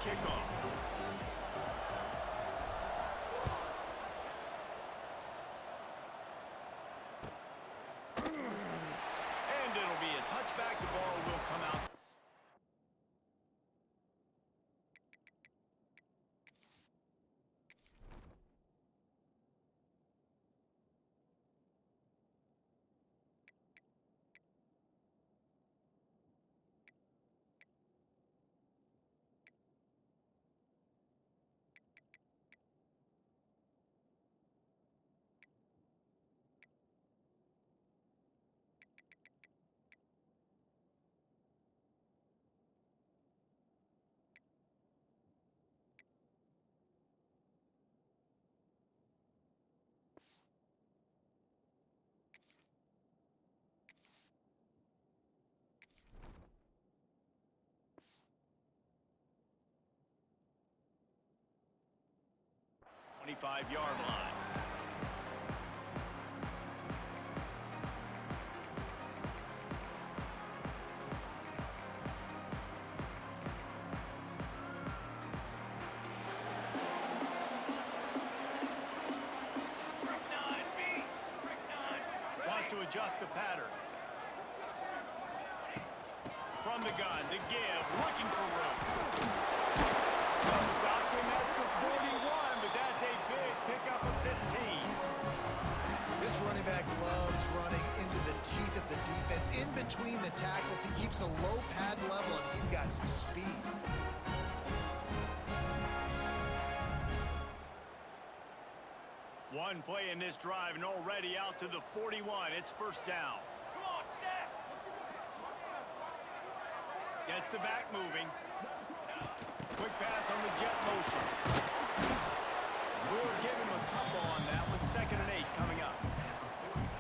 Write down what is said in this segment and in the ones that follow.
kickoff. And it'll be a touchback. The ball will come out. Five-yard line. Wants to adjust the pattern. From the gun, the give, looking for room. Stopped him at the 41, but that's a big pickup of 15. This running back loves running into the teeth of the defense. In between the tackles, he keeps a low pad level, and he's got some speed. One play in this drive and already out to the 41. It's first down. Come on, Zach. Gets the back moving. Quick pass on the jet motion. We'll give him a couple on that one. 2nd and 8 coming up.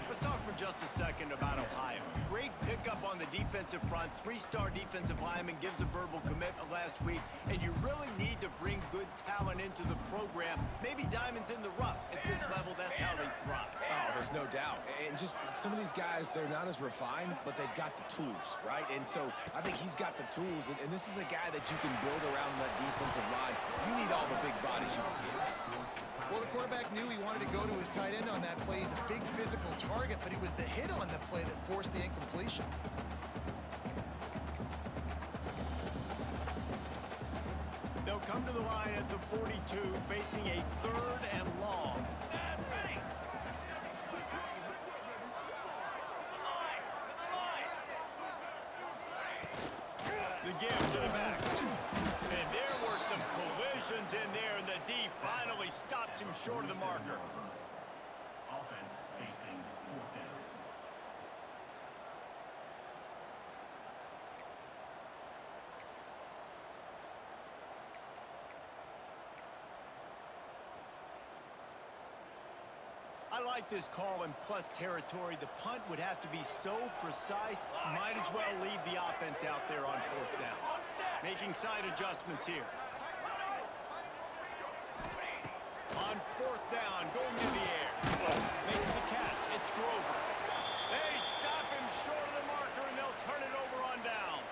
Let's talk for just a second about Ohio. Great pickup on the defensive front. 3-star defensive lineman gives a verbal commitment last week, and you really need to bring good talent into the program. Maybe diamonds in the rough. At this level, that's how they thrive. Oh, there's no doubt. And just some of these guys, they're not as refined, but they've got the tools, right? And so I think he's got the tools, and this is a guy that you can build around that defensive line. You need all the big bodies you can get. Well, the quarterback knew he wanted to go to his tight end on that play. He's a big physical target, but it was the hit on the play that forced the incompletion. They'll come to the line at the 42, facing a 3rd and long. The give to the back. And there were some collisions in there, and the D finally stops him short of the marker. Offense facing 4th down. I like this call in plus territory. The punt would have to be so precise, might as well leave the offense out there on 4th down. Making side adjustments here. On 4th down, going in the air. Makes the catch. It's Grover. They stop him short of the marker, and they'll turn it over on downs.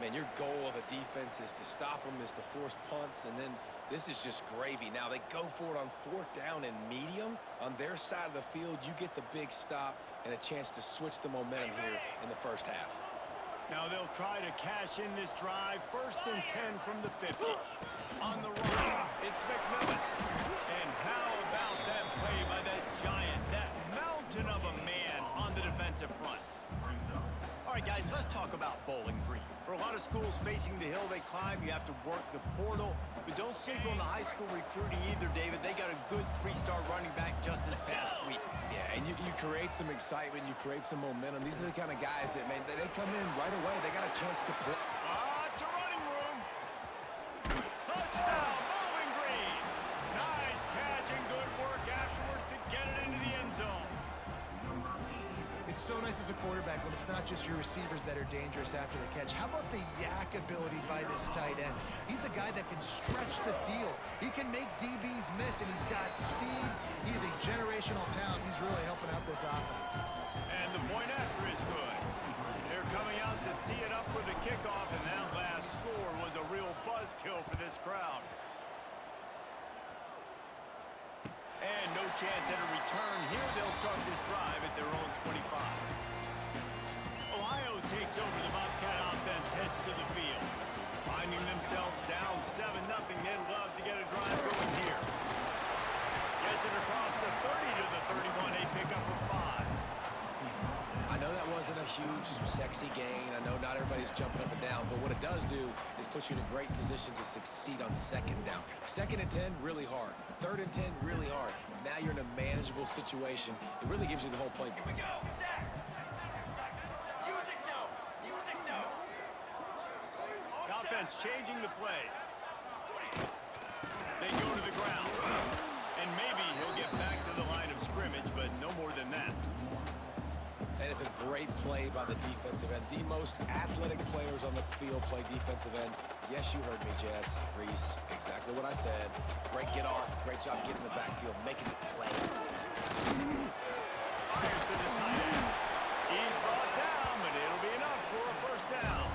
Man, your goal of a defense is to stop them, is to force punts, and then this is just gravy. Now, they go for it on 4th down and medium. On their side of the field, you get the big stop and a chance to switch the momentum here in the first half. Now they'll try to cash in this drive. 1st and 10 from the 50. On the run, it's McMillan. And how about that play by that giant, that mountain of a man on the defensive front? All right, guys, let's talk about Bowling Green. For a lot of schools facing the hill they climb, you have to work the portal. But don't sleep on the high school recruiting either, David. They got a good 3-star running back just this past week. Yeah, and you create some excitement, you create some momentum. These are the kind of guys that, man, they come in right away. They got a chance to play. It's a running room. Touchdown, Bowling Green. Nice catch and good work afterwards to get it into the end zone. It's so nice as a quarterback when it's not just your receivers that are dangerous after the catch. How about the yak ability by this tight end? He's a guy that can stretch the field. He can make DBs miss, and he's got speed. He's a generational talent. He's really helping out this offense. And the point after is good. They're coming out to tee it up for the kickoff, and that last score was a real buzz chance at a return. Here they'll start this drive at their own 25. Ohio takes over. The Bobcat offense heads to the field. Finding themselves down 7-0, they'd love to get a drive going here. Gets it across the 30 to the 31, a pickup of 5. I know that wasn't a huge, sexy gain. I know not everybody's jumping up and down, but what it does do is put you in a great position to succeed on second down. 2nd and 10, really hard. 3rd and 10, really hard. Now you're in a manageable situation. It really gives you the whole playbook. Here we go. Set. Music no. Music no. The offense changing the play. They go to the ground. And maybe he'll get back to the line of scrimmage, but no more than that. And it's a great play by the defensive end. The most athletic players on the field play defensive end. Yes, you heard me, Jess, Reese. Exactly what I said. Great get off. Great job getting in the backfield, making the play. Fires to the tight end. He's brought down, but it'll be enough for a first down.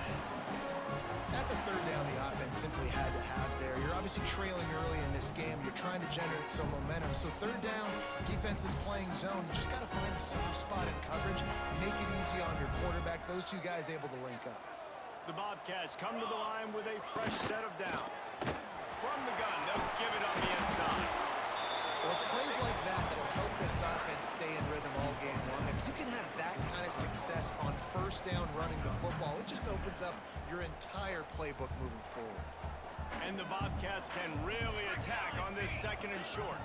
That's a 3rd down the offense simply had to have there. You're obviously trailing early in this game. You're trying to generate some momentum. So 3rd down, defense is playing zone. You just got to find a soft spot in coverage. Make it easy on your quarterback. Those two guys able to link up. The Bobcats come to the line with a fresh set of downs. From the gun, they'll give it on the inside. Well, it's plays like that that'll help this offense stay in rhythm all game long. If you can have that kind of success on 1st down running the football, it just opens up your entire playbook moving forward. And the Bobcats can really attack on this 2nd and short.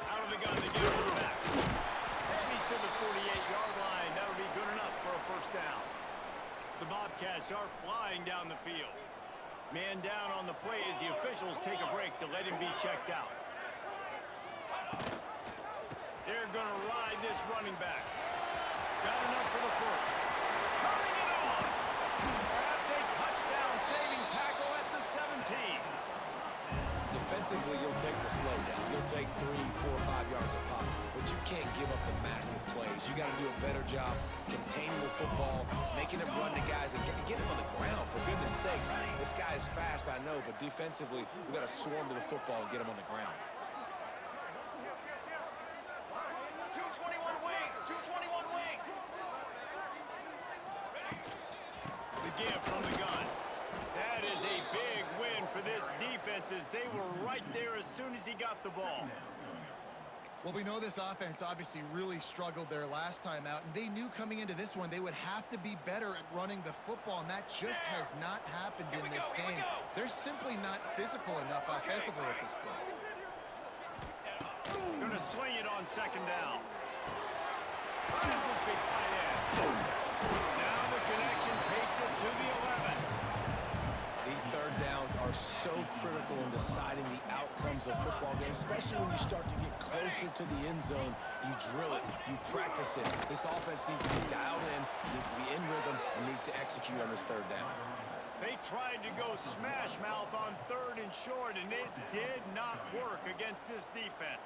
Out of the gun, they get it back. And he's to the 48-yard line. That'll be good enough for a first down. The Bobcats are flying down the field. Man down on the play as the officials take a break to let him be checked out. They're going to ride this running back. Got enough for the first. Turning it on. Perhaps a touchdown-saving tackle at the 17. Defensively, you'll take the slow down. You'll take 3, 4, 5 yards a pop, but you can't give up the massive plays. You got to do a better job containing the football, making him run to guys, and get him on the ground. For goodness sakes, this guy is fast, I know, but defensively, we got to swarm to the football and get him on the ground. 221 wing. 221 wing. The give from the gun. That is a big win for this defense as they were right there as soon as he got the ball. Well, we know this offense obviously really struggled their last time out, and they knew coming into this one they would have to be better at running the football, and that just has not happened in this game. They're simply not physical enough offensively at this point. Going to swing it on 2nd down. Right at this big tight end. Now the connection takes it to the 11. These 3rd downs are so critical in deciding the outcomes of football games, especially when you start to get closer to the end zone. You drill it, you practice it. This offense needs to be dialed in, needs to be in rhythm, and needs to execute on this 3rd down. They tried to go smash mouth on 3rd and short, and it did not work against this defense.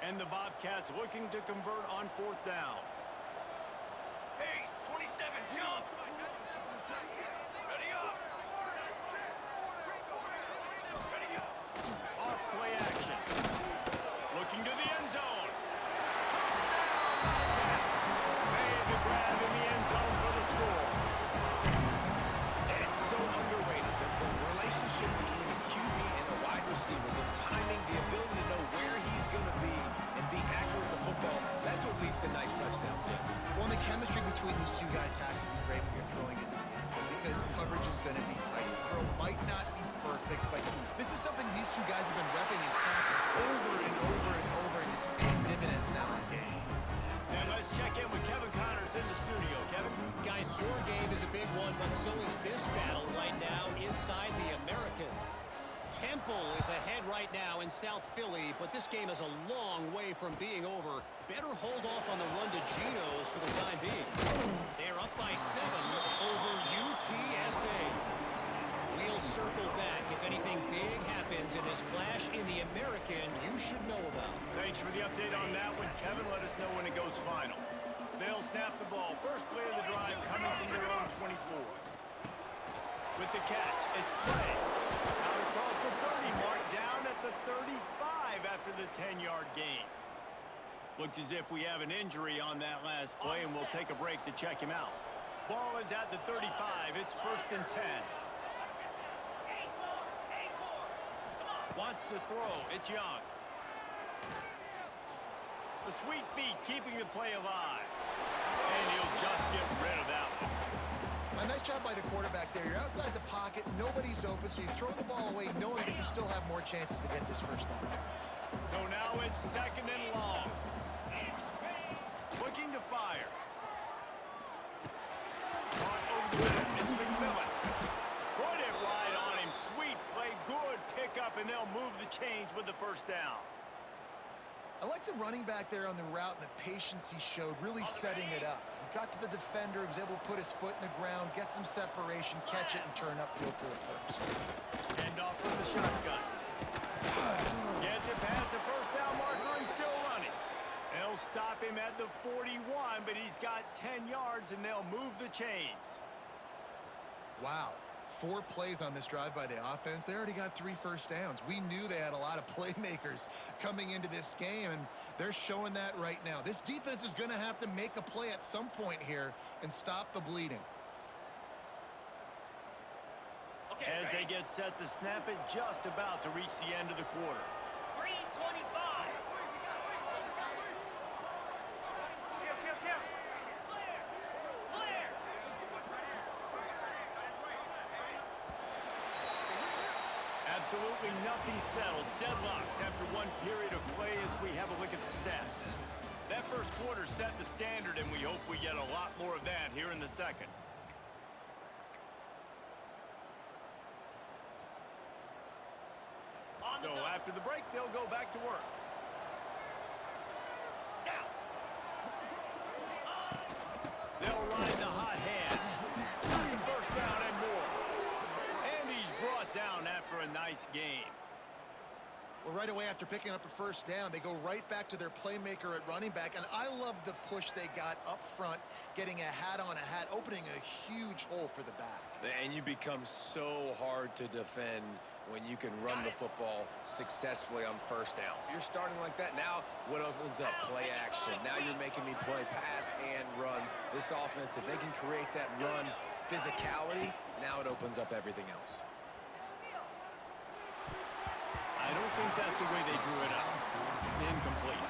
And the Bobcats looking to convert on 4th down. Pace. 27. Jump. Ready up. Ready up. Off play action. Looking to the end zone. Touchdown, Bobcats. Made the grab in the end zone for the score. And it's so underrated, the relationship between a QB and a wide receiver, the timing, the ability to know where he's going to be and be accurate with the football, that's what leads to nice touchdowns, Jesse. Well, and the chemistry between these two guys has to be great when you're throwing into the end zone because coverage is going to be tight. The throw might not be perfect, but this is something these two guys have been repping in practice over and over and over, and it's paying dividends now in game. And let's check in with Kevin Connors in the studio. Kevin? Guys, your game is a big one, but so is this battle right now inside the American. Temple is ahead right now in South Philly, but this game is a long way from being over. Better hold off on the run to Geno's for the time being. They're up by 7 over UTSA. We'll circle back if anything big happens in this clash in the American you should know about. Thanks for the update on that one, Kevin. Let us know when it goes final. They'll snap the ball. First play of the drive coming from their own 24. With the catch, it's Clay. Out across the 30 mark, down at the 35 after the 10-yard gain. Looks as if we have an injury on that last play, and we'll take a break to check him out. Ball is at the 35. It's 1st and 10. Wants to throw. It's Young. The sweet feet keeping the play alive. And he'll just get rid of that one. A nice job by the quarterback there. You're outside the pocket. Nobody's open, so you throw the ball away knowing that you still have more chances to get this first down. So now it's 2nd and long. Looking to fire. Caught over the middle. It's McMillan. Put it right on him. Sweet play. Good pickup, and they'll move the chains with the first down. I like the running back there on the route and the patience he showed, really setting it up. He got to the defender, he was able to put his foot in the ground, get some separation, catch it, and turn upfield for the first. Hand off from the shotgun. Gets it past the first down marker and still running. They'll stop him at the 41, but he's got 10 yards, and they'll move the chains. Wow. 4 plays on this drive by the offense. They already got 3 first downs. We knew they had a lot of playmakers coming into this game, and they're showing that right now. This defense is going to have to make a play at some point here and stop the bleeding. As they get set to snap it, just about to reach the end of the quarter. 3:25. Absolutely nothing settled. Deadlocked after one period of play as we have a look at the stats. That first quarter set the standard, and we hope we get a lot more of that here in the second. So after the break, they'll go back to work. They'll ride the hot hand. Got the first down and more. And he's brought down after a nice game. Well, right away after picking up a first down, they go right back to their playmaker at running back, and I love the push they got up front, getting a hat on a hat, opening a huge hole for the back. And you become so hard to defend when you can run the football successfully on first down. You're starting like that. Now what opens up? Play action. Now you're making me play pass and run. This offense, if they can create that run physicality, now it opens up everything else. I don't think that's the way they drew it up. Incomplete.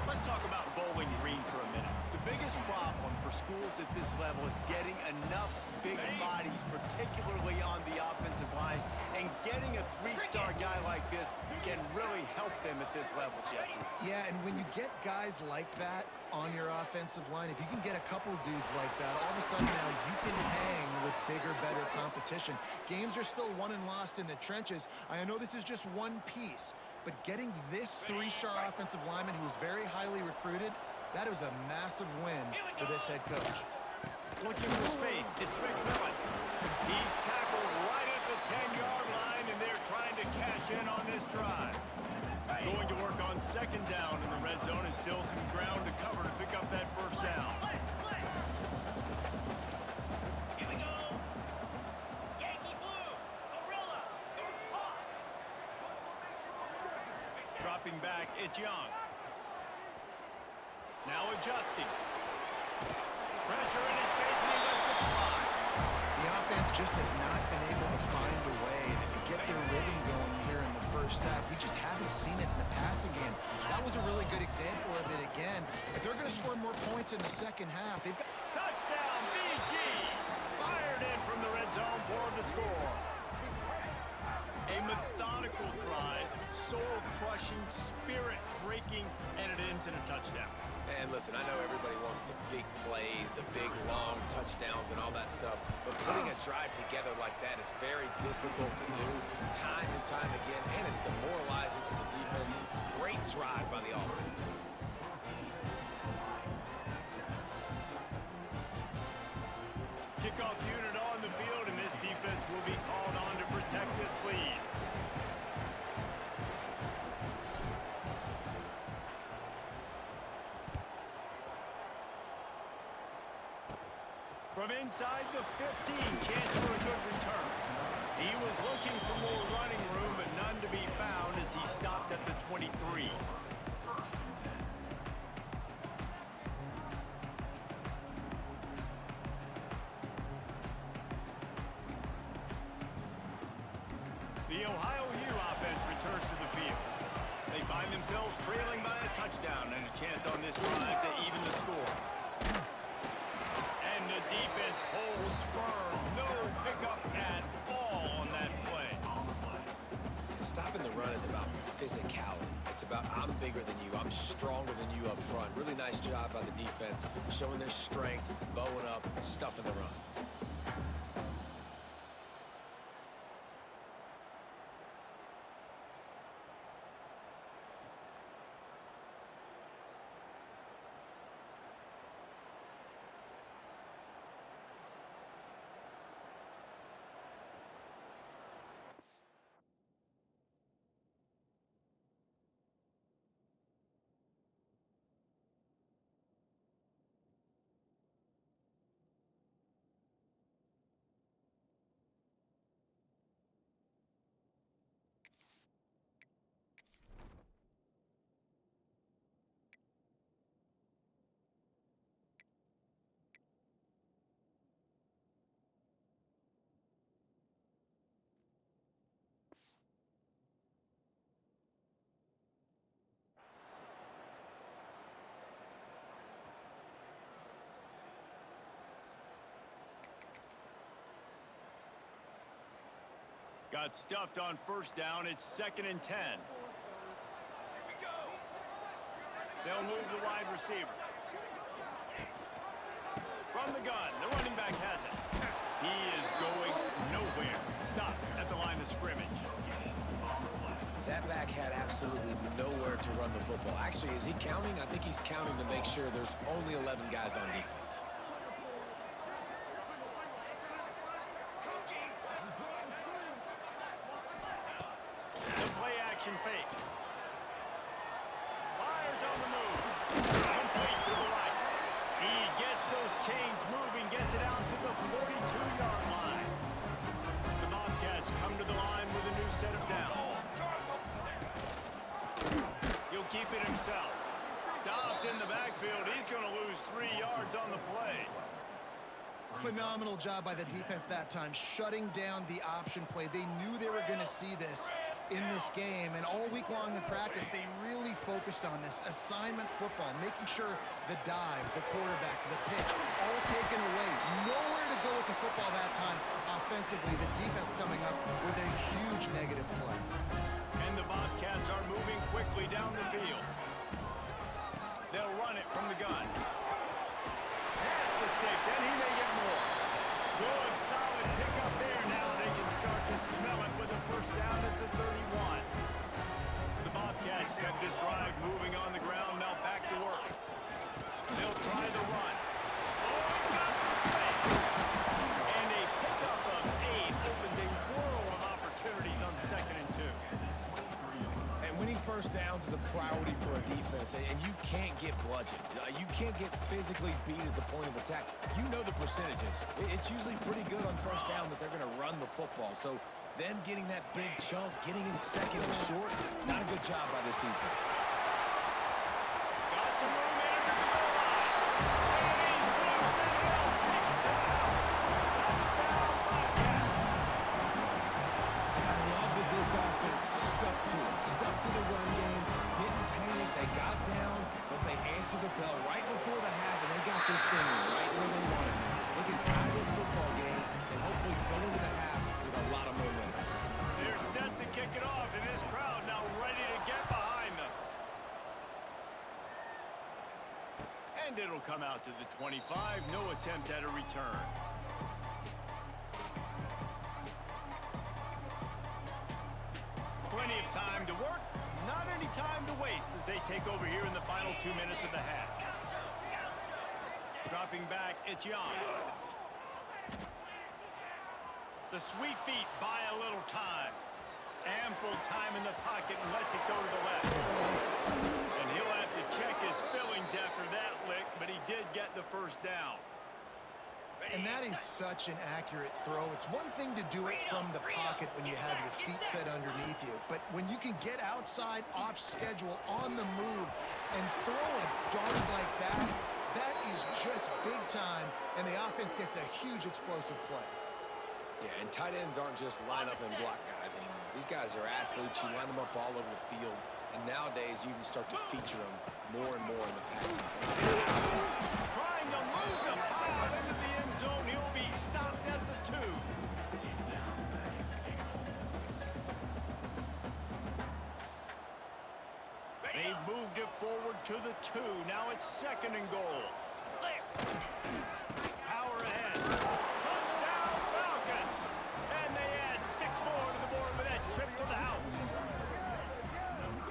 Let's talk about Bowling Green for a minute. The biggest problem for schools at this level is getting enough big bodies, particularly on the offensive line, and getting a 3-star guy like this can really help them at this level, Jesse. Yeah, and when you get guys like that on your offensive line, if you can get a couple dudes like that, all of a sudden now you can hang with bigger, better competition. Games are still won and lost in the trenches. I know this is just one piece, but getting this 3-star offensive lineman who was very highly recruited, that was a massive win for this head coach. Looking for space, it's McMillan. He's tackled right at the 10-yard line, and they're trying to cash in on this drive. Going to work on second down in the red zone, and still some ground to cover to pick up that first down. Here we go. Yankee Blue. Gorilla. Dropping back, it's Young. Now adjusting. Pressure in his face, and he lets it fly. The offense just has not been able to find a way to get their rhythm going here in the first half. We just haven't seen it in the passing game. That was a really good example of it again. If they're going to score more points in the second half, they've got... Touchdown, BG! Fired in from the red zone for the score. A methodical drive, soul-crushing, spirit-breaking, and it ends in a touchdown. And listen, I know everybody wants the big plays, the big, long touchdowns and all that stuff, but putting a drive together like that is very difficult to do time and time again, and it's demoralizing for the defense. Great drive by the offense. Kickoff unit on the field, and this defense will be called on to protect this lead. From inside the 15, chance for a good return. He was looking for more running room, but none to be found as he stopped at the 23. The Ohio U offense returns to the field. They find themselves trailing by a touchdown and a chance on this drive to even the score. And the defense holds firm. No pickup at all on that play. Stopping the run is about physicality. It's about I'm bigger than you. I'm stronger than you up front. Really nice job by the defense, showing their strength, bowing up, stuffing the run. Got stuffed on first down. It's 2nd and 10. They'll move the wide receiver. From the gun, the running back has it. He is going nowhere. Stop at the line of scrimmage. That back had absolutely nowhere to run the football. Actually, is he counting? I think he's counting to make sure there's only 11 guys on defense. Fake. Myers on the move. Complete to the right. He gets those chains moving, gets it out to the 42-yard line. The Bobcats come to the line with a new set of downs. He'll keep it himself. Stopped in the backfield. He's going to lose 3 yards on the play. Phenomenal job by the defense that time, shutting down the option play. They knew they were going to see this in this game, and all week long in practice, they really focused on this assignment football, making sure the dive, the quarterback, the pitch, all taken away. Nowhere to go with the football that time offensively. The defense coming up with a huge negative play. And the Bobcats are moving quickly down the field. They'll run it from the gun. Pass the sticks, and he may get more. Good, solid pickup there. Now they can start to smell it with a first down at the 31. The Bobcats kept this drive moving on the ground. Now back to work. They'll try the run. Oh, he's got some space. And a pickup of 8 opens a world of opportunities on 2nd and 2. And winning first downs is a priority for a defense, and you can't get bludgeoned. You can't get physically beat at the point of attack. You know the percentages. It's usually pretty good on first down that they're going to run the football. So them getting that big chunk, getting in 2nd and short, not a good job by this defense. Got some room there to the goal line. And he's loose, and he'll take it to the house. Touchdown, Bobcats. And I love that this offense stuck to it, stuck to the run game, didn't panic. They got down, but they answered the bell right before the half, and they got this thing right where they wanted it. They can tie this football game and hopefully go into the half with a lot of momentum. They're set to kick it off, and this crowd now ready to get behind them. And it'll come out to the 25. No attempt at a return. Plenty of time to work, not any time to waste as they take over here in the final 2 minutes of the half. Dropping back, it's Young. The sweet feet buy a little time. Ample time in the pocket and lets it go to the left. And he'll have to check his fillings after that lick, but he did get the first down. And that is such an accurate throw. It's one thing to do it from the pocket when you have your feet set underneath you, but when you can get outside, off schedule, on the move, and throw a dart like that, that is just big time, and the offense gets a huge explosive play. Yeah, and tight ends aren't just line up and block guys anymore. These guys are athletes. You line them up all over the field, and nowadays you even start to feature them more and more in the passing game. Trying to move the pile into the end zone. He'll be stopped at the 2. They've moved it forward to the 2. Now it's 2nd and goal. Power ahead. Touchdown Falcons! And they add 6 more to the board with that trip to the house.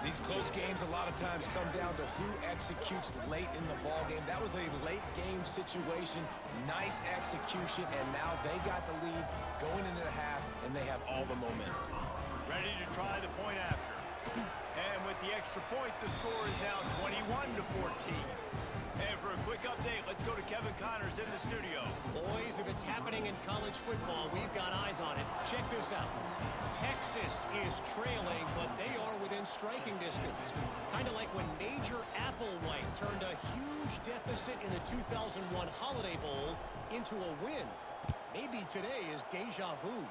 These close games a lot of times come down to who executes late in the ball game. That was a late game situation. Nice execution, and now they got the lead going into the half, and they have all the momentum. Ready to try the point after. And with the extra point, the score is now 21-14. And for a quick update, let's go to Kevin Connors in the studio. Boys, if it's happening in college football, we've got eyes on it. Check this out. Texas is trailing, but they are within striking distance. Kind of like when Major Applewhite turned a huge deficit in the 2001 Holiday Bowl into a win. Maybe today is deja vu.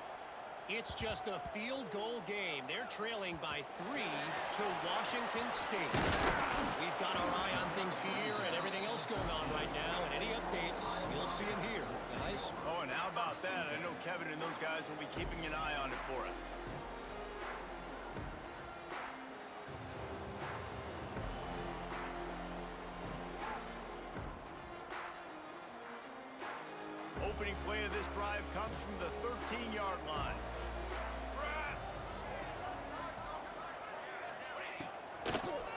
It's just a field goal game. They're trailing by 3 to Washington State. We've got our eye on things here and everything else going on right now, and any updates, you'll see them here, guys. Oh, and how about that? I know Kevin and those guys will be keeping an eye on it for us. Opening play of this drive comes from the 13-yard line.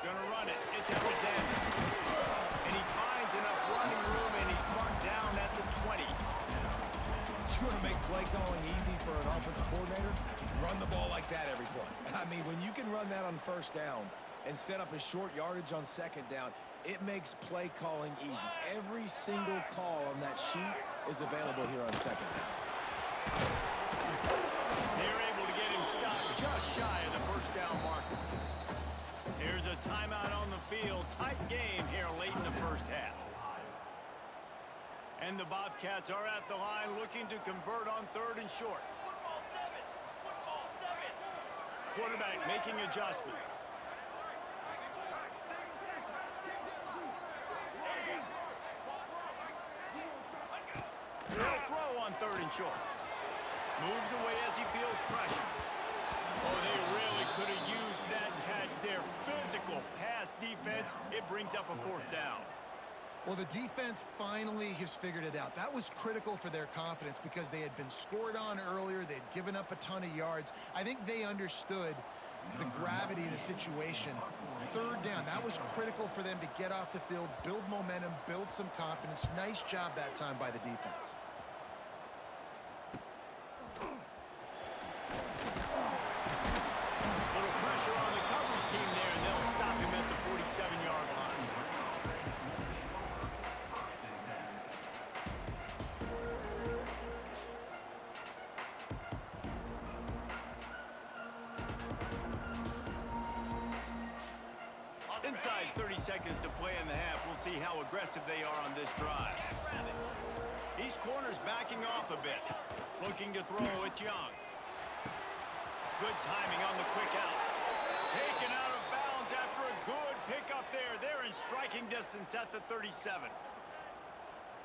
Gonna run it. It's Alexander. And he finds enough running room, and he's marked down at the 20. You want to make play calling easy for an offensive coordinator? Run the ball like that every play. I mean, when you can run that on 1st down and set up a short yardage on 2nd down, it makes play calling easy. Every single call on that sheet is available here on 2nd down. They're able to get him stopped just shy of the 1st down marker. Here's a timeout on the field. Tight game here late in the 1st half. And the Bobcats are at the line looking to convert on 3rd and short. Football 7. Football 7. Quarterback making adjustments. He'll throw on 3rd and short. Moves away as he feels pressure. Oh, they really could have used that catch there. Physical pass defense. It brings up a 4th down. Well, the defense finally has figured it out. That was critical for their confidence because they had been scored on earlier. They'd given up a ton of yards. I think they understood the gravity of the situation. 3rd down, that was critical for them to get off the field, build momentum, build some confidence. Nice job that time by the defense. Little pressure on the coverage team there, and they'll stop him at the 47-yard line. Inside 30 seconds to play in the half. We'll see how aggressive they are on this drive. These corners backing off a bit. Looking to throw, it's Young. Good timing on the quick out. Taken out of bounds after a good pickup there. They're in striking distance at the 37.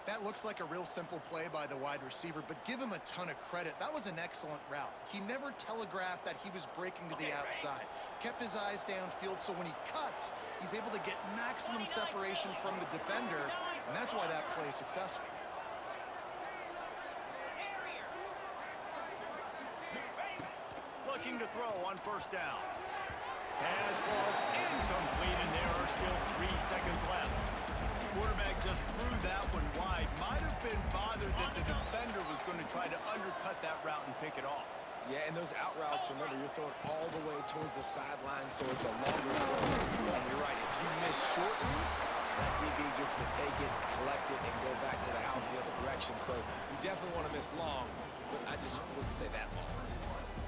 That looks like a real simple play by the wide receiver, but give him a ton of credit. That was an excellent route. He never telegraphed that he was breaking to the outside. Kept his eyes downfield, so when he cuts, he's able to get maximum separation from the defender, and that's why that play is successful. Looking to throw on 1st down. Pass falls incomplete, and there are still 3 seconds left. Quarterback just threw that one wide. Might have been bothered that the defender was going to try to undercut that route and pick it off. Yeah, and those out routes, remember, you're throwing all the way towards the sideline, so it's a longer throw. And you're right, if you miss short ones, that DB gets to take it, collect it, and go back to the house the other direction. So you definitely want to miss long, but I just wouldn't say that long.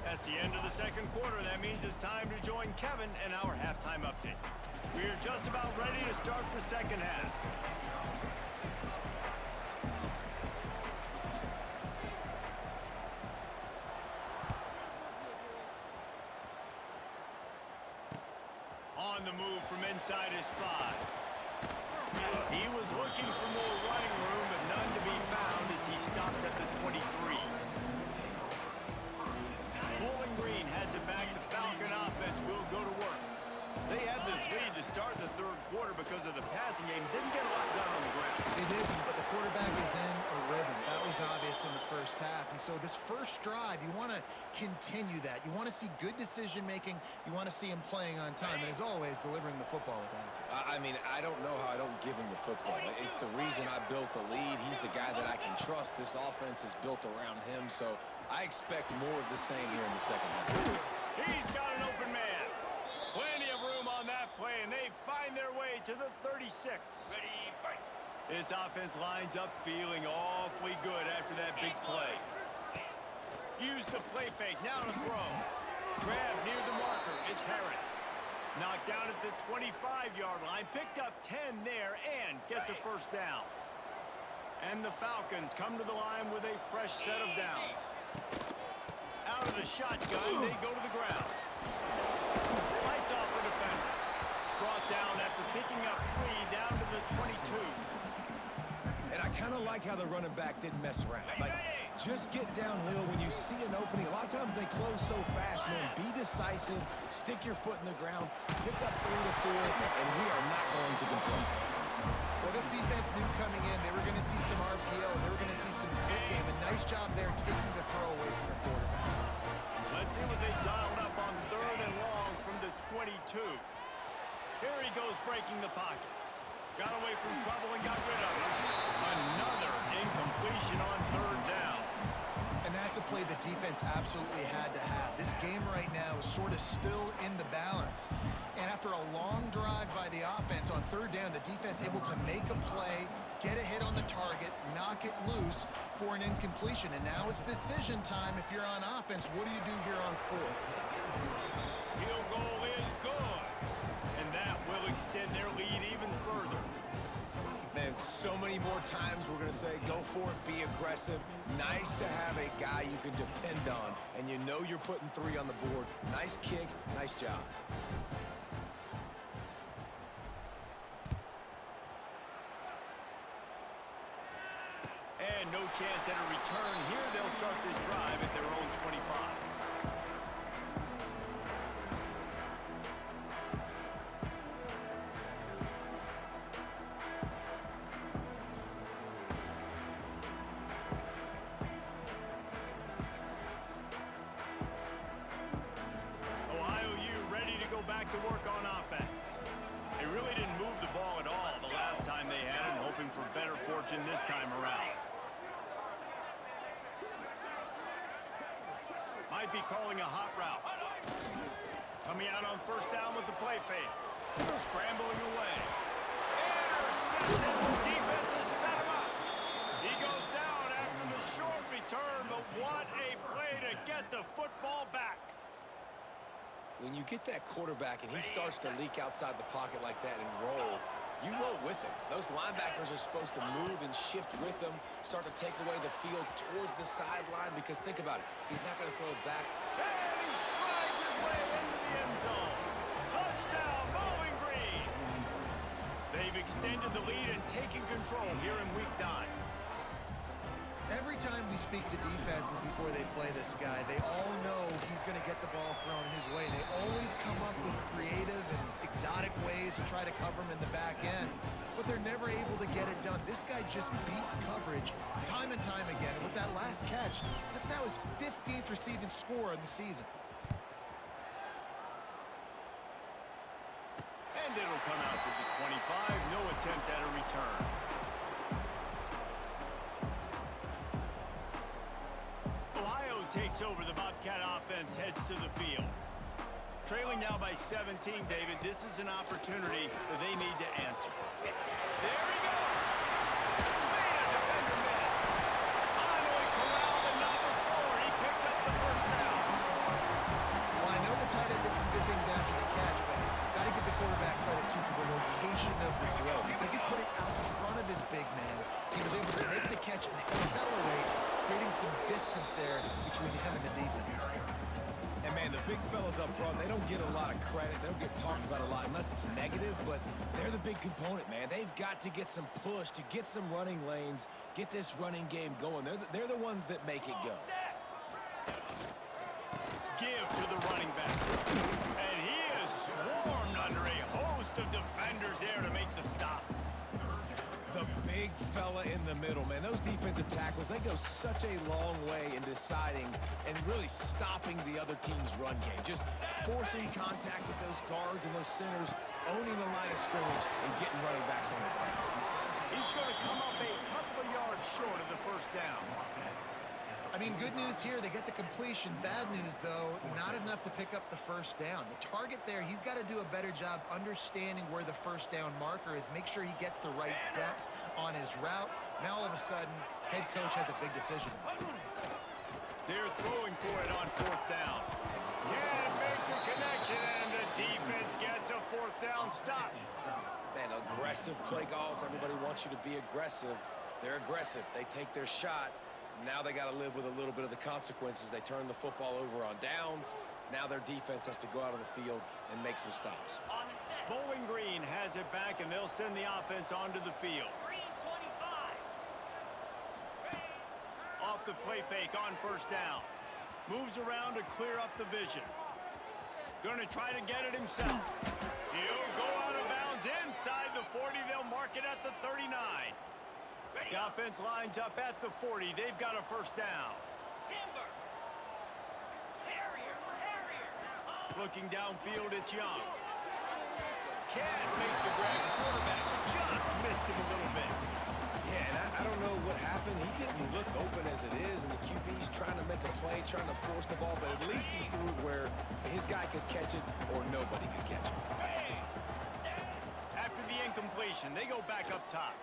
That's the end of the second quarter. That means it's time to join Kevin and our halftime update. We are just about ready to start the second half. On the move from inside his 5. He was looking for more running room, but none to be found as he stopped at the 23. Bowling Green has it back. The Falcon offense will go to work. They had this lead to start the third quarter because of the passing game. Didn't get a lot done on the ground. They didn't, but the quarterback is in a rhythm. That was obvious in the first half. And so this first drive, you want to continue that. You want to see good decision-making. You want to see him playing on time. And as always, delivering the football with accuracy. I mean, I don't know how I don't give him the football. It's the reason I built the lead. He's the guy that I can trust. This offense is built around him, so I expect more of the same here in the second half. He's got an open man. Plenty of room on that play, and they find their way to the 36. Ready, fight. This offense lines up feeling awfully good after that big play. Use the play fake, now to throw. Grab near the marker, it's Harris. Knocked down at the 25-yard line, picked up 10 there, and gets a first down. And the Falcons come to the line with a fresh set of downs. Out of the shotgun, they go to the ground. Fights off a defender. Brought down after picking up 3 down to the 22. And I kind of like how the running back didn't mess around. Like, just get downhill when you see an opening. A lot of times they close so fast, man. Be decisive, stick your foot in the ground, pick up 3 to 4, and we are not going to complain. Well, this defense knew coming in they were going to see some RPO. They were going to see some quick game. A nice job there taking the throw away from the quarterback. Let's see what they've dialed up on 3rd and long from the 22. Here he goes breaking the pocket. Got away from trouble and got rid of it. Another incompletion on 3rd down. And that's a play the defense absolutely had to have. This game right now is sort of still in the balance. And after a long drive by the offense on 3rd down, the defense able to make a play, get a hit on the target, knock it loose for an incompletion. And now it's decision time if you're on offense. What do you do here on 4th? Field goal is good. And that will extend their lead even further. Man, so many more times we're going to say, go for it, be aggressive. Nice to have a guy you can depend on, and you know you're putting 3 on the board. Nice kick, nice job. And no chance at a return here. They'll start this drive at their own 25. Ohio U ready to go back to work on offense. They really didn't move the ball at all the last time they had it, hoping for better fortune this time around. Might be calling a hot route. Coming out on 1st down with the play fake. Scrambling away. Intercepted. Defense has set him up. He goes down after the short return, but what a play to get the football back. When you get that quarterback and he starts to leak outside the pocket like that and roll, you roll with him. Those linebackers are supposed to move and shift with him, start to take away the field towards the sideline, because think about it, he's not going to throw it back. And he strides his way into the end zone. Touchdown, Bowling Green. They've extended the lead and taken control here in Week 9. Every time we speak to defenses before they play this guy, they all know he's going to get the ball thrown his way. They always come up with creative and exotic ways to try to cover him in the back end, but they're never able to get it done. This guy just beats coverage time and time again. And with that last catch, that's now his 15th receiving score of the season. And it'll come out to the 25. No attempt at a return. Ohio takes over. The Bobcat offense heads to the field. Trailing trailing now by 17, David. This is an opportunity that they need to answer. There he goes. Man, a defender missed. Finally corralled the number 4. He picks up the first down. Well, I know the tight end did some good things after the catch, but got to give the quarterback credit, too, for the location of the throw. Because he put it out in front of his big man, he was able to make the catch and accelerate, creating some distance there between him and the defense. And, man, the big fellas up front, they don't get a lot of credit. They don't get talked about a lot unless it's negative, but they're the big component, man. They've got to get some push, to get some running lanes, get this running game going. They're the ones that make it go. Give to the running back. And he is swarmed under a host of defenders there to make the stop. The big fella in the middle, man. Those defensive tackles, they go such a long way in deciding and really stopping the other team's run game. Just forcing contact with those guards and those centers, owning the line of scrimmage, and getting running backs on the ground. He's going to come up a couple of yards short of the first down. I mean, good news here, they get the completion. Bad news, though, not enough to pick up the first down. The target there, he's got to do a better job understanding where the first down marker is, make sure he gets the right depth on his route. Now, all of a sudden, head coach has a big decision. They're throwing for it on fourth down. Can't make the connection, and the defense gets a fourth down stop. Man, aggressive play calls. Everybody wants you to be aggressive. They're aggressive. They take their shot. Now they got to live with a little bit of the consequences. They turn the football over on downs. Now their defense has to go out on the field and make some stops. Bowling Green has it back, and they'll send the offense onto the field. Green 25. Off the play fake on first down. Moves around to clear up the vision. Going to try to get it himself. He'll go out of bounds inside the 40. They'll mark it at the 39. The offense lines up at the 40. They've got a first down. Timber. Terrier. Looking downfield, it's Young. Can't make the grab. Quarterback just missed him a little bit. Yeah, and I don't know what happened. He didn't look open as it is, and the QB's trying to make a play, trying to force the ball, but at least he threw it where his guy could catch it or nobody could catch it. After the incompletion, they go back up top.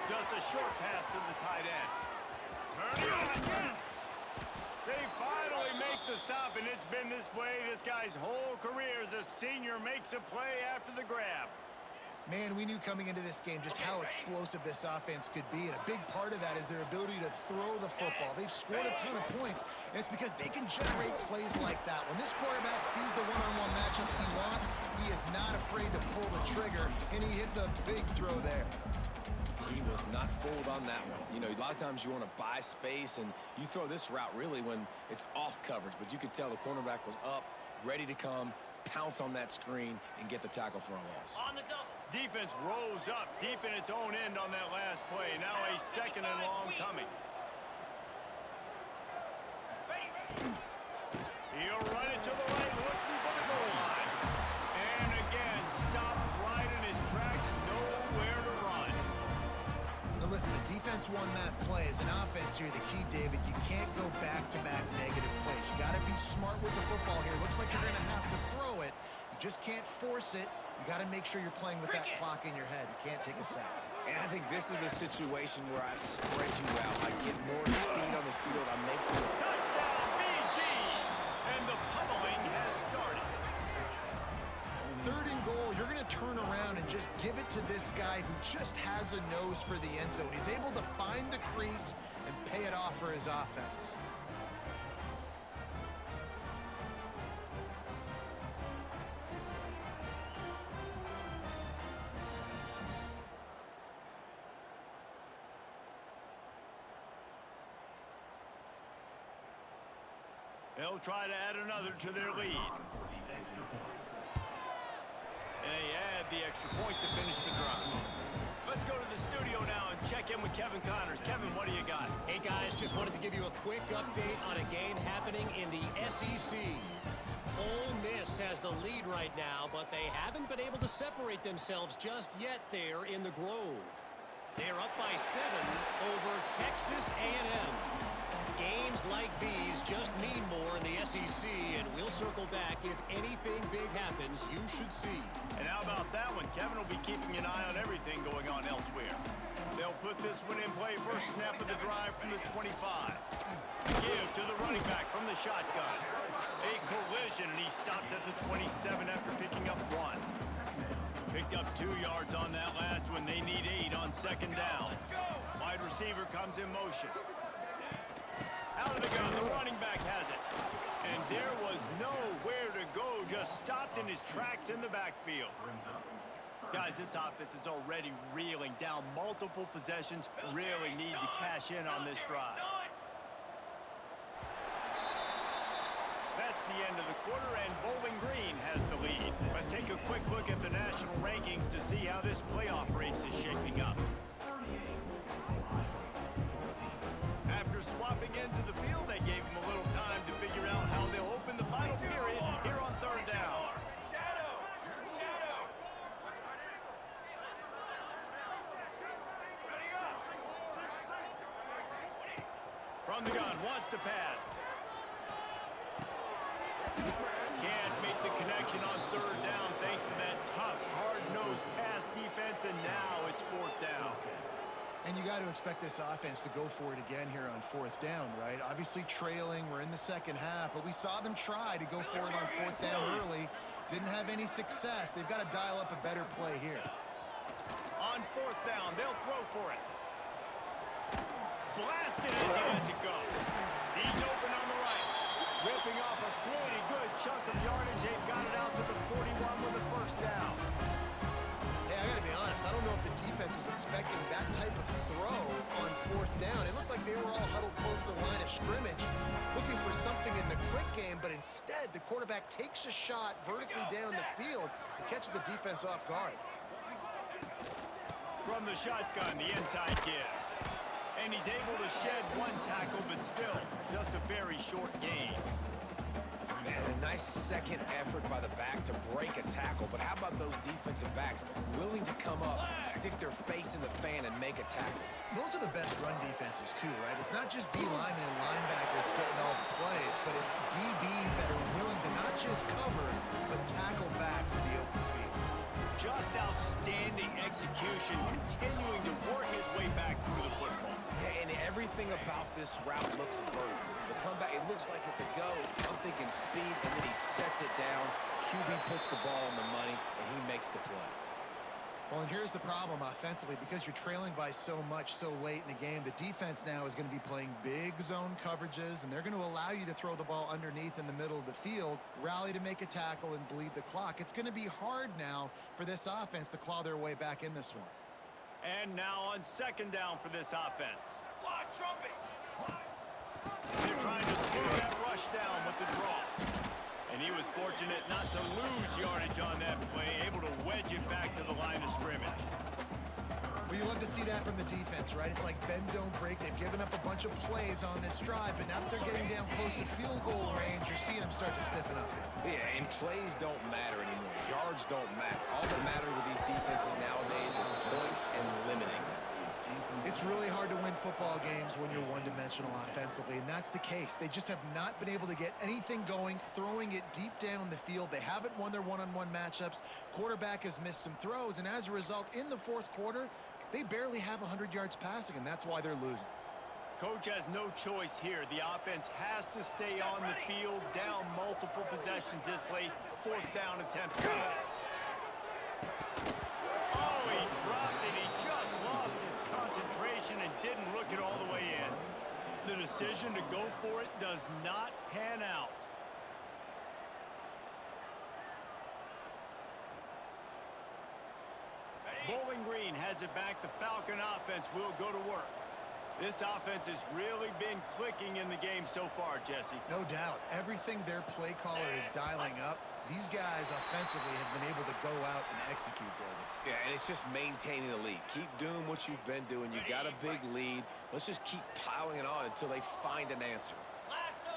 Just a short pass to the tight end. Turning on the Jets. They finally make the stop, and it's been this way this guy's whole career as a senior makes a play after the grab. Man, we knew coming into this game just how explosive this offense could be, and a big part of that is their ability to throw the football. They've scored a ton of points, and it's because they can generate plays like that. When this quarterback sees the one-on-one matchup he wants, he is not afraid to pull the trigger, and he hits a big throw there. He was not fooled on that one. You know, a lot of times you want to buy space, and you throw this route really when it's off coverage, but you could tell the cornerback was up, ready to come, pounce on that screen, and get the tackle for a loss. On the double. Defense rose up deep in its own end on that last play. Now a second and long coming. He'll run it to the right, looking for the goal line. And again, stopped right in his tracks, nowhere to run. Now listen, the defense won that play. As an offense here, the key, David, you can't go back-to-back negative plays. You got to be smart with the football here. Looks like you're going to have to throw it. You just can't force it. You got to make sure you're playing with that clock in your head. You can't take a sack. And I think this is a situation where I spread you out. I get more speed on the field. I make more. Touchdown, BG! And the pummeling has started. Third and goal, you're going to turn around and just give it to this guy who just has a nose for the end zone. He's able to find the crease and pay it off for his offense. They'll try to add another to their lead. And they add the extra point to finish the drive. Let's go to the studio now and check in with Kevin Connors. Kevin, what do you got? Hey, guys, just wanted to give you a quick update on a game happening in the SEC. Ole Miss has the lead right now, but they haven't been able to separate themselves just yet there in the Grove. They're up by 7 over Texas A&M. Games like these just mean more in the SEC, and we'll circle back. If anything big happens, you should see. And how about that one? Kevin will be keeping an eye on everything going on elsewhere. They'll put this one in play. First snap of the drive from the 25. Give to the running back from the shotgun. A collision, and he stopped at the 27 after picking up 1. Picked up 2 yards on that last one. They need 8 on second down. Wide receiver comes in motion. Out of the gun, the running back has it. And there was nowhere to go, just stopped in his tracks in the backfield. Guys, this offense is already reeling down multiple possessions. Really need to cash in on this drive. That's the end of the quarter, and Bowling Green has the lead. Let's take a quick look at the national rankings to see how this playoff race is shaping up. After swapping into the field, they gave him a little time to figure out how they'll open the final period here on third down. From the gun, wants to pass. Can't make the connection on third down thanks to that tough, hard-nosed pass defense, and now it's fourth down. And you got to expect this offense to go for it again here on fourth down, right? Obviously trailing, we're in the second half, but we saw them try to go for it on fourth down early. Didn't have any success. They've got to dial up a better play here. On fourth down, they'll throw for it. Blasted as he lets it go. He's open on the right. Ripping off a pretty good chunk of yardage. They've got it out to the 41 with the first down. Hey, I gotta be honest, I don't know if the defense was expecting that type of throw on fourth down. It looked like they were all huddled close to the line of scrimmage, looking for something in the quick game, but instead the quarterback takes a shot vertically down the field and catches the defense off guard. From the shotgun, the inside give. And he's able to shed 1 tackle, but still just a very short gain. Man, a nice second effort by the back to break a tackle, but how about those defensive backs willing to come up, stick their face in the fan, and make a tackle? Those are the best run defenses too, right? It's not just D linemen and linebackers getting all the plays, but it's DBs that are willing to not just cover, but tackle backs in the open field. Just outstanding execution, continuing to work his way back through the football. Yeah, and everything about this route looks vertical. The comeback, it looks like it's a go. I'm thinking speed, and then he sets it down. QB puts the ball on the money, and he makes the play. Well, and here's the problem offensively. Because you're trailing by so much so late in the game, the defense now is going to be playing big zone coverages, and they're going to allow you to throw the ball underneath in the middle of the field, rally to make a tackle, and bleed the clock. It's going to be hard now for this offense to claw their way back in this one. And now on second down for this offense. Fly, trumpet. They're trying to slow that rush down with the draw. And he was fortunate not to lose yardage on that play, able to wedge it back to the line of scrimmage. Well, you love to see that from the defense, right? It's like bend, don't break. They've given up a bunch of plays on this drive, but now that they're getting down close to field goal range, you're seeing them start to stiffen up here. Yeah, and plays don't matter anymore. Yards don't matter. All that matters with these defenses nowadays is points and limiting them. It's really hard to win football games when you're one-dimensional offensively, and that's the case. They just have not been able to get anything going, throwing it deep down the field. They haven't won their one-on-one matchups. Quarterback has missed some throws, and as a result, in the fourth quarter, they barely have 100 yards passing, and that's why they're losing. Coach has no choice here. The offense has to stay on the field, down multiple possessions this late. Fourth down attempt. Oh, he dropped it. He just lost his concentration and didn't look it all the way in. The decision to go for it does not pan out. Bowling Green has it back. The Falcon offense will go to work. This offense has really been clicking in the game so far, Jesse. No doubt. Everything their play caller is dialing up, these guys offensively have been able to go out and execute, David. Yeah, and it's just maintaining the lead. Keep doing what you've been doing. You got a big lead. Let's just keep piling it on until they find an answer. Lasso.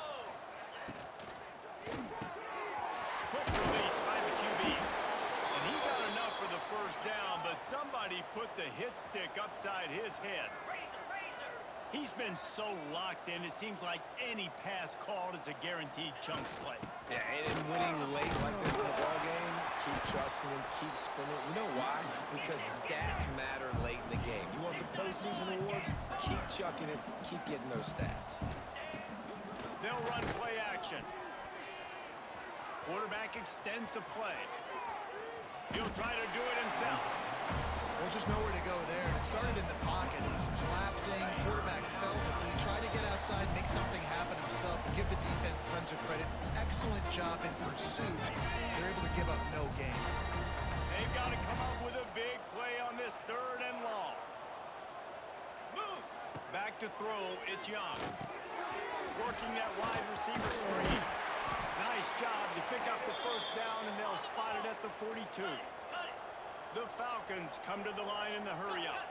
Quick release by the QB. And he got enough for the first down, but somebody put the hit stick upside his head. Razor, razor. He's been so locked in, it seems like any pass called is a guaranteed chunk play. Yeah, and in winning late like this in the ballgame, keep trusting him, keep spinning. You know why? Because stats matter late in the game. You want some postseason awards? Keep chucking it, keep getting those stats. They'll run play action. Quarterback extends the play. He'll try to do it himself. Well, just nowhere to go there. It started in the pocket. It was collapsing. Quarterback felt it, so he tried to get outside, make something happen himself. Give the defense tons of credit. Excellent job in pursuit. They're able to give up no gain. They've got to come up with a big play on this 3rd and long. Moves. Back to throw, it's Young. Working that wide receiver screen. Nice job to pick up the 1st down, and they'll spot it at the 42. The Falcons come to the line in the hurry-up.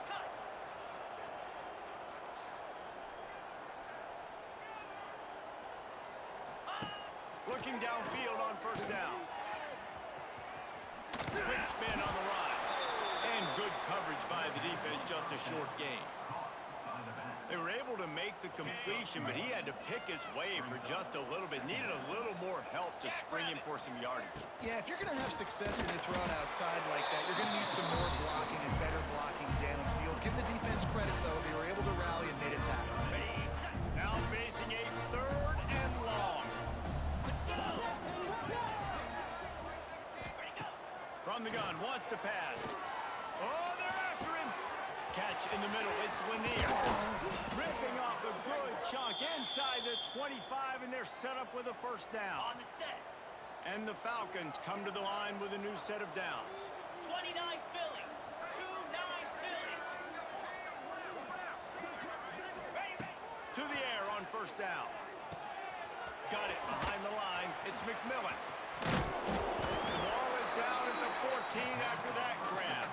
Looking downfield on 1st down. Quick spin on the run. And good coverage by the defense, just a short gain. They were able to make the completion, but he had to pick his way for just a little bit. Needed a little more help to spring him for some yardage. Yeah, if you're going to have success when you throw it outside like that, you're going to need some more blocking and better blocking downfield. Give the defense credit, though. They were able to rally and made a tackle. Now facing a 3rd and long. From the gun, wants to pass. Oh, they're after him. Catch in the middle, it's Lanier. Ripping off a good chunk inside the 25, and they're set up with a 1st down. On the set. And the Falcons come to the line with a new set of downs. 29 Philly. 2-9 Philly. Ready. To the air on 1st down. Got it behind the line. It's McMillan. The ball is down at the 14 after that grab.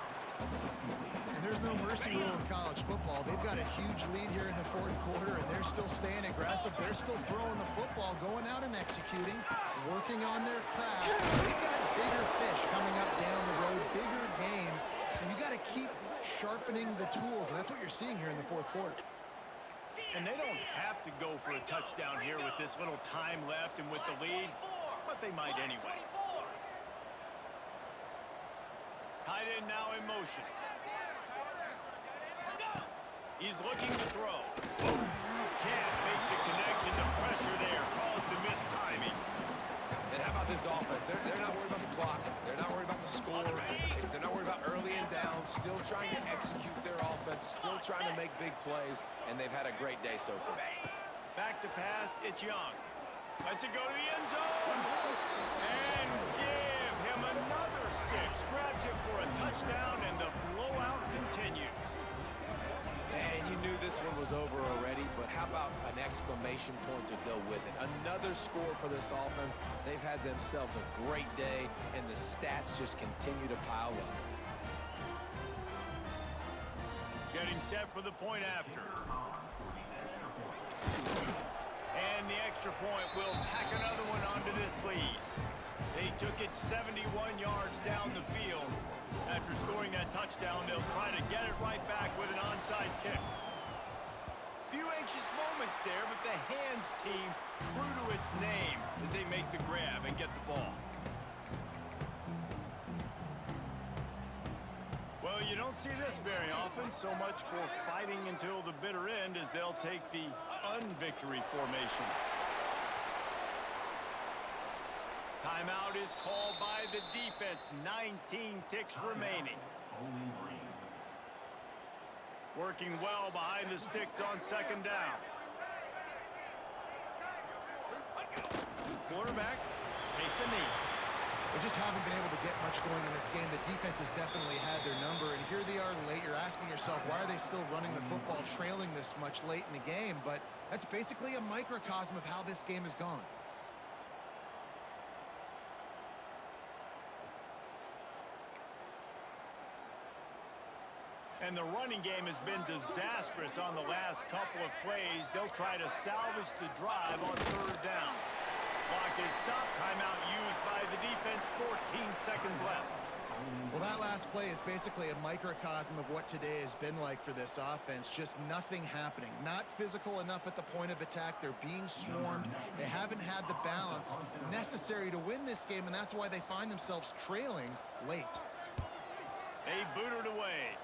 And there's no mercy rule in college football. They've got a huge lead here in the 4th quarter, and they're still staying aggressive. They're still throwing the football, going out and executing, working on their craft. They've got bigger fish coming up down the road, bigger games. So you got to keep sharpening the tools, and that's what you're seeing here in the 4th quarter. And they don't have to go for a touchdown here with this little time left and with the lead, but they might anyway. Tight end now in motion. He's looking to throw. Can't make the connection. The pressure there caused the missed timing. And how about this offense? They're not worried about the clock. They're not worried about the score. They're not worried about early and down. Still trying to execute their offense. Still trying to make big plays. And they've had a great day so far. Back to pass. It's Young. Lets it go to the end zone. And give him another 6. Grabs him for a touchdown, and the blowout continues. And you knew this one was over already, but how about an exclamation point to go with it? Another score for this offense. They've had themselves a great day, and the stats just continue to pile up. Getting set for the point after. And the extra point will tack another one onto this lead. They took it 71 yards down the field. After scoring that touchdown, they'll try to get it right back with an onside kick. Few anxious moments there, but the hands team true to its name as they make the grab and get the ball. Well, you don't see this very often. So much for fighting until the bitter end as they'll take the unvictory formation. Timeout is called by the defense. 19 ticks remaining. Working well behind the sticks on 2nd down. Quarterback takes a knee. They just haven't been able to get much going in this game. The defense has definitely had their number, and here they are late. You're asking yourself, why are they still running the football, trailing this much late in the game? But that's basically a microcosm of how this game has gone. And the running game has been disastrous on the last couple of plays. They'll try to salvage the drive on 3rd down. Clock is stopped. Timeout used by the defense. 14 seconds left. Well, that last play is basically a microcosm of what today has been like for this offense. Just nothing happening. Not physical enough at the point of attack. They're being swarmed. They haven't had the balance necessary to win this game, and that's why they find themselves trailing late. They boot it away.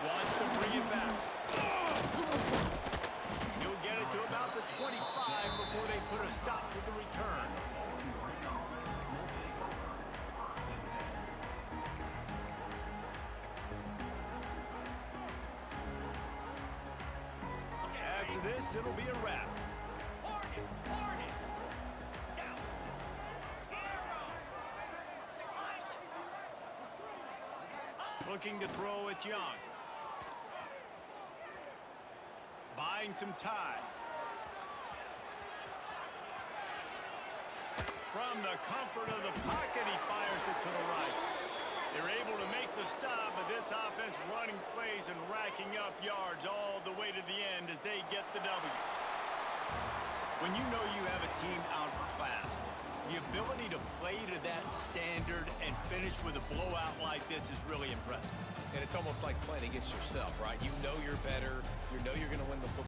Wants to bring it back. He'll get it to about the 25 before they put a stop to the return. After this, it'll be a wrap. Looking to throw it young. Buying some time. From the comfort of the pocket, he fires it to the right. They're able to make the stop, but this offense running plays and racking up yards all the way to the end as they get the W. When you know you have a team outclassed, the ability to play to that standard and finish with a blowout like this is really impressive. And it's almost like playing against yourself, right? You know you're better. You know you're going to win the football.